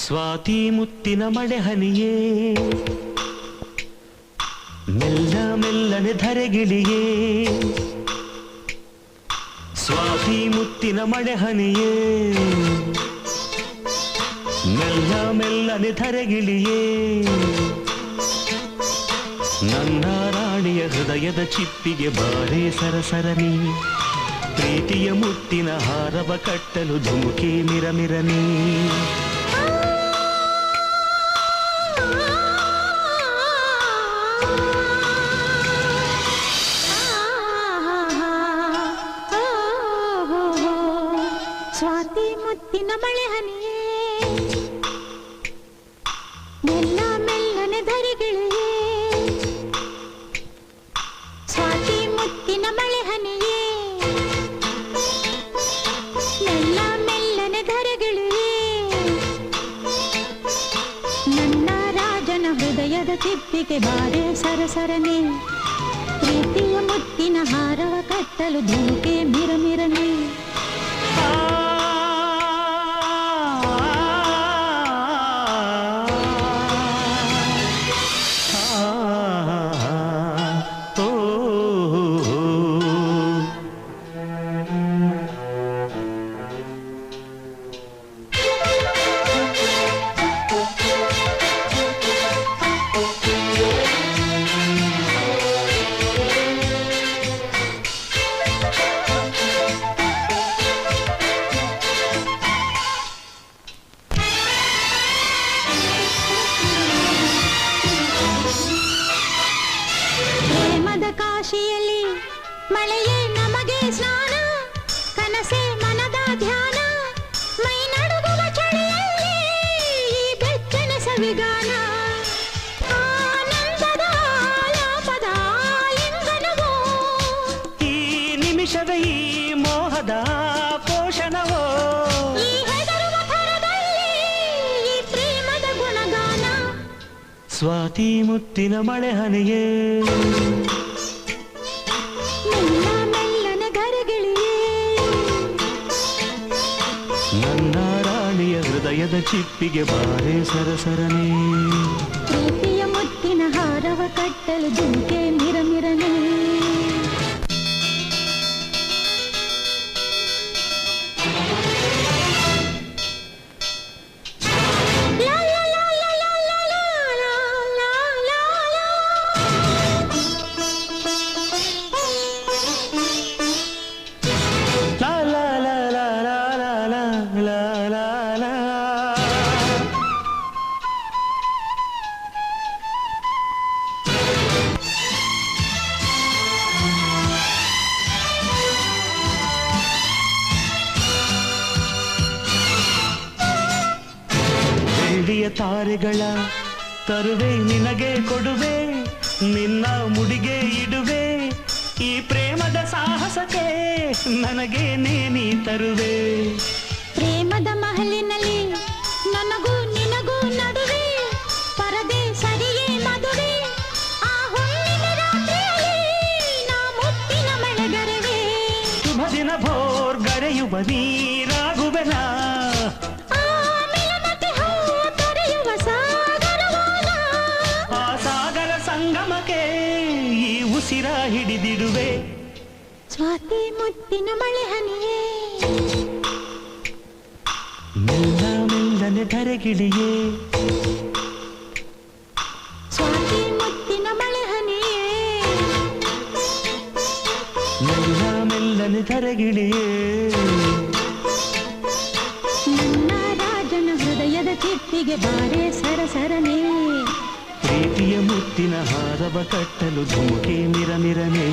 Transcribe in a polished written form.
ಸ್ವಾತಿ ಮುತ್ತಿನ ಮಳೆ ಹನಿಯೇ ಮೆಲ್ಲ ಮೆಲ್ಲನೆ ಧರೆಗಿಳಿಯೇ ಸ್ವಾತಿ ಮುತ್ತಿನ ಮಳೆ ಹನಿಯೇ ಮೆಲ್ಲ ಮೆಲ್ಲನೆ ಧರೆಗಿಳಿಯೇ ನನ್ನ ರಾಣಿಯ ಹೃದಯದ ಚಿಪ್ಪಿಗೆ ಬಾರೆ ಸರಸರನಿ ಪ್ರೀತಿಯ ಮುತ್ತಿನ ಹಾರವ ಕಟ್ಟಲು ಧುಮುಕಿ ಮಿರಮಿರನಿ ಸ್ವಾತಿ ಮುತ್ತಿನ ಮಳೆ ಹನಿಯೇ ಮೆಲ್ಲ ಮೆಲ್ಲನೆ ಧರೆಗಿಳಿಯೇ ಸ್ವಾತಿ ಮುತ್ತಿನ ಮಳೆ ಹನಿಯೇ ಮೆಲ್ಲ ಮೆಲ್ಲನೆ ಧರೆಗಿಳಿಯೇ ನನ್ನ ರಾಜನ ಹೃದಯದ ಚಿಪ್ಪಿಗೆ ಬಾರೆ ಸರಸರನೆ ಪ್ರೀತಿಯ ಮುತ್ತಿನ ಹಾರವ ಕಟ್ಟಲು ಧುಮುಕೆ ಮಿರಮಿರನೆ ಕಾಶಿಯಲ್ಲಿ ಮಳೆಯೇ ನಮಗೆ ಸ್ನಾನ ಕನಸೆ ಮನದ ಧ್ಯಾನ ಮೈ ನಡುಗುವ ಚಳಿಯಲ್ಲಿ ಈ ಬೆಚ್ಚನ ಸವಿಗಾನ ಆನಂದದ ಲಾಪದ ಲಿಂಗನವೋ ಈ ನಿಮಿಷದ ಈ ಮೋಹದ ಪೋಷಣವೋ ಈ ಹೆದರುವ ಥರದಲ್ಲಿ ಈ ಪ್ರೇಮದ ಗುಣಗಾನ ಸ್ವಾತಿ ಮುತ್ತಿನ ಮಳೆ ಹನಿಯೇ ನನ್ನ ರಾಣಿಯ ಹೃದಯದ ಚಿಪ್ಪಿಗೆ ಬಾರೆ ಸರಸರನೆ ಪ್ರೀತಿಯ ಮುತ್ತಿನ ಹಾರವ ಕಟ್ಟಲು ಧುಮುಕೆ ಮಿರಮಿರನೆ ಬೆಳ್ಳಿಯ ತಾರೆಗಳ ತರುವೆ ನಿನಗೆ ಕೊಡುವೆ ನಿನ್ನ ಮುಡಿಗೆ ಇಡುವೆ ಈ ಪ್ರೇಮದ ಸಾಹಸಕ್ಕೆ ನನಗೆ ನೀ ತರುವೆ ಪ್ರೇಮದ ಮಹಲಿನಲ್ಲಿ ನನಗೂ ನಿನಗೂ ನಡುವೆ ಪರದೆ ಸರಿಯೇ ಮದುವೆ ಆ ಹುಣ್ಣಿನ ರಾತ್ರಿಯಲ್ಲಿ ನಾ ಮುತ್ತಿನ ಮಳೆಗರೆವೆ ಶುಭ ದಿನ ಭೋರ್ ಗರೆಯುವ ನೀರಾಗುವೆನ ಆ ಸಾಗರ ಸಂಗಮಕ್ಕೆ ಈ ಉಸಿರ ಹಿಡಿದಿಡುವೆ ಸ್ವಾತಿ ಮುತ್ತಿನ ಮಳೆ ಹನಿಯೇ ಮೆಲ್ಲ ಮೆಲ್ಲನೆ ಧರೆಗಿಳಿಯೇ ಸ್ವಾತಿ ಮುತ್ತಿನ ಮಳೆ ಹನಿಯೇ ಮೆಲ್ಲ ಮೆಲ್ಲನೆ ಧರೆಗಿಳಿಯೇ ನನ್ನ ರಾಜನ ಹೃದಯದ ಚಿಪ್ಪಿಗೆ ಬಾರೆ ಸರಸರನೆ ಪ್ರೀತಿಯ ಮುತ್ತಿನ ಹಾರವ ಕಟ್ಟಲು ಧುಮುಕೆ ಮಿರಮಿರನೆ